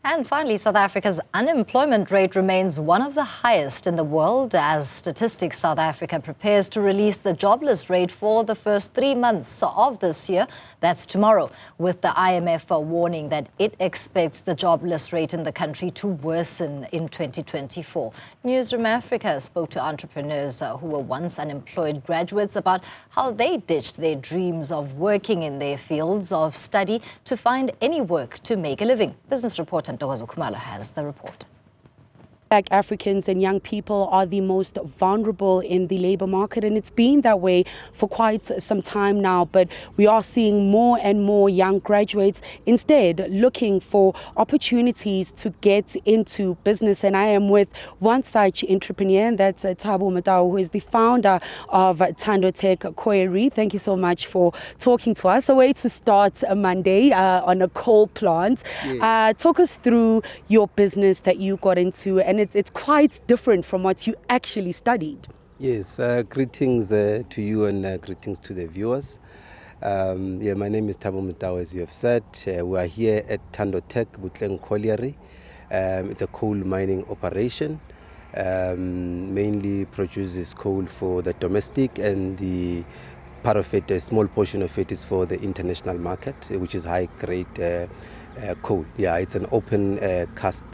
And finally, South Africa's unemployment rate remains one of the highest in the world as Statistics South Africa prepares to release the jobless rate for the first 3 months of this year. That's tomorrow, with the IMF warning that it expects the jobless rate in the country to worsen in 2024. Newzroom Afrika spoke to entrepreneurs who were once unemployed graduates about how they ditched their dreams of working in their fields of study to find any work to make a living. Business reporter Ntokozo Khumalo has the report. Black Africans and young people are the most vulnerable in the labor market, and it's been that way for quite some time now. But we are seeing more and more young graduates instead looking for opportunities to get into business. And I am with one such entrepreneur, and that's Thabo Mada, who is the founder of Ntokozo Khumalo. Thank you so much for talking to us. A way to start a Monday on a coal plant. Yes. Talk us through your business that you got into, and it's quite different from what you actually studied. Yes, greetings to you and greetings to the viewers. My name is Thabo Mada, as you have said. We are here at Ntokozo Khumalo. It's a coal mining operation. Mainly produces coal for the domestic, and the part of it, a small portion of it, is for the international market, which is high-grade coal. Yeah, it's an open cast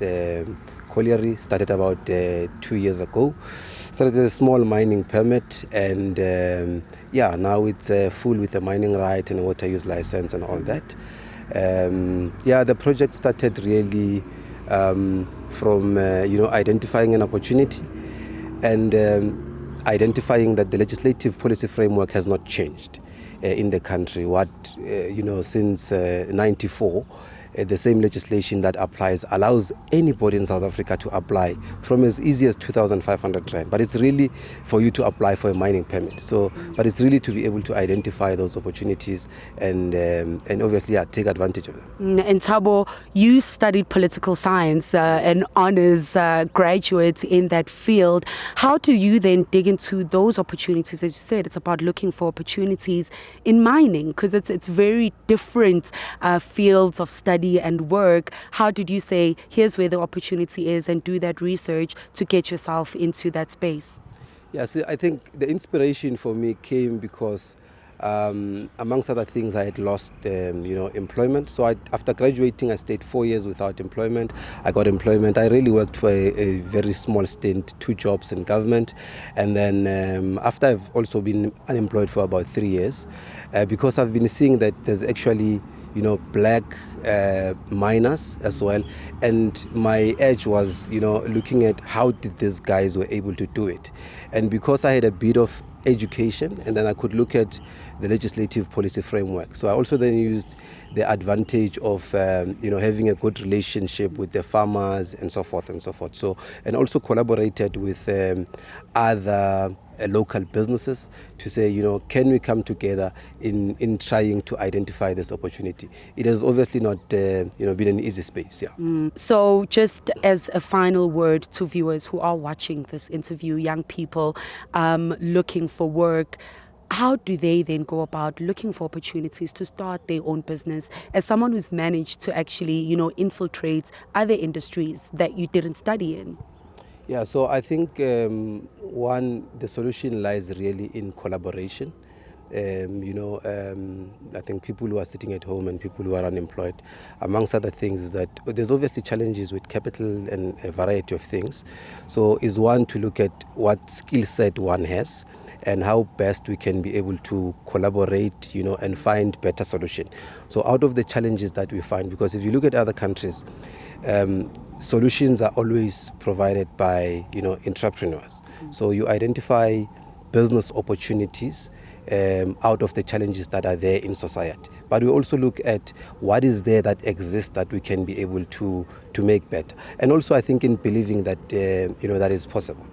colliery. Started about 2 years ago. Started as a small mining permit, and now it's full with a mining right and a water use license and all that. The project started really from identifying an opportunity and identifying that the legislative policy framework has not changed in the country. Since 94. The same legislation that applies allows anybody in South Africa to apply from as easy as 2,500 rand. But it's really for you to apply for a mining permit. But it's really to be able to identify those opportunities and obviously take advantage of them. And Thabo, you studied political science, an honors graduate in that field. How do you then dig into those opportunities? As you said, it's about looking for opportunities in mining, because it's very different fields of study and work. How did you say, here's where the opportunity is, and do that research to get yourself into that space? Yeah, so I think the inspiration for me came because amongst other things, I had lost employment. So after graduating, I stayed 4 years without employment. I got employment. I really worked for a very small stint, 2 jobs in government. And then after I've also been unemployed for about 3 years, because I've been seeing that there's actually black miners as well. And my edge was, looking at how did these guys were able to do it. And because I had a bit of education, and then I could look at the legislative policy framework. So I also then used the advantage of having a good relationship with the farmers and so forth and so forth. So, and also collaborated with other local businesses to say, can we come together in trying to identify this opportunity? It has obviously not been an easy space. So just as a final word to viewers who are watching this interview, young people looking for work, how do they then go about looking for opportunities to start their own business as someone who's managed to actually, infiltrate other industries that you didn't study in? Yeah, so I think the solution lies really in collaboration. I think people who are sitting at home and people who are unemployed, amongst other things, is that there's obviously challenges with capital and a variety of things. So is one to look at what skill set one has and how best we can be able to collaborate, and find better solution. So out of the challenges that we find, because if you look at other countries, solutions are always provided by, entrepreneurs. So you identify business opportunities out of the challenges that are there in society. But we also look at what is there that exists that we can be able to make better. And also I think in believing that, that is possible,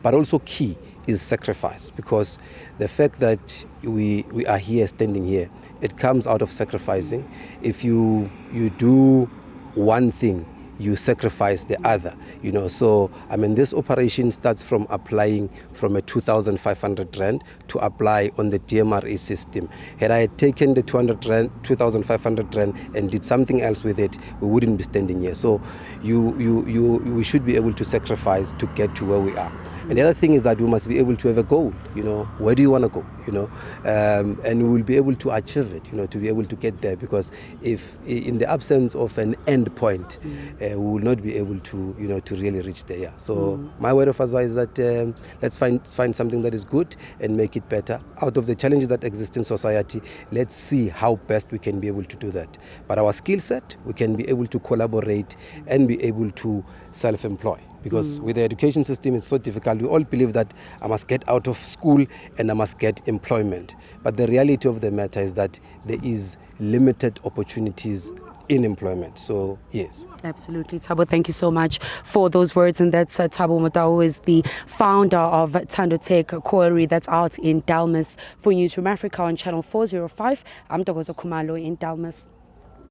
But also key is sacrifice, because the fact that we are here, standing here, it comes out of sacrificing. If you do one thing, you sacrifice the other, you know. So I mean, this operation starts from applying from a 2,500 rand to apply on the DMRE system. Had I taken the 2,500 rand and did something else with it, we wouldn't be standing here. So we should be able to sacrifice to get to where we are. And the other thing is that we must be able to have a goal, you know, where do you want to go, you know, and we will be able to achieve it, you know, to be able to get there, because if in the absence of an end point, we will not be able to, you know, to really reach there. Yeah. So my word of advice is that let's find something that is good and make it better. Out of the challenges that exist in society, let's see how best we can be able to do that. But our skill set, we can be able to collaborate and be able to self-employ. Because with the education system, it's so difficult. We all believe that I must get out of school and I must get employment. But the reality of the matter is that there is limited opportunities in employment. So, yes. Absolutely. Thabo, thank you so much for those words. And that's Thabo Mada, who is the founder of Ntokozo Khumalo, that's out in Dalmas. For Newzroom Afrika on channel 405, I'm Ntokozo Khumalo in Dalmas.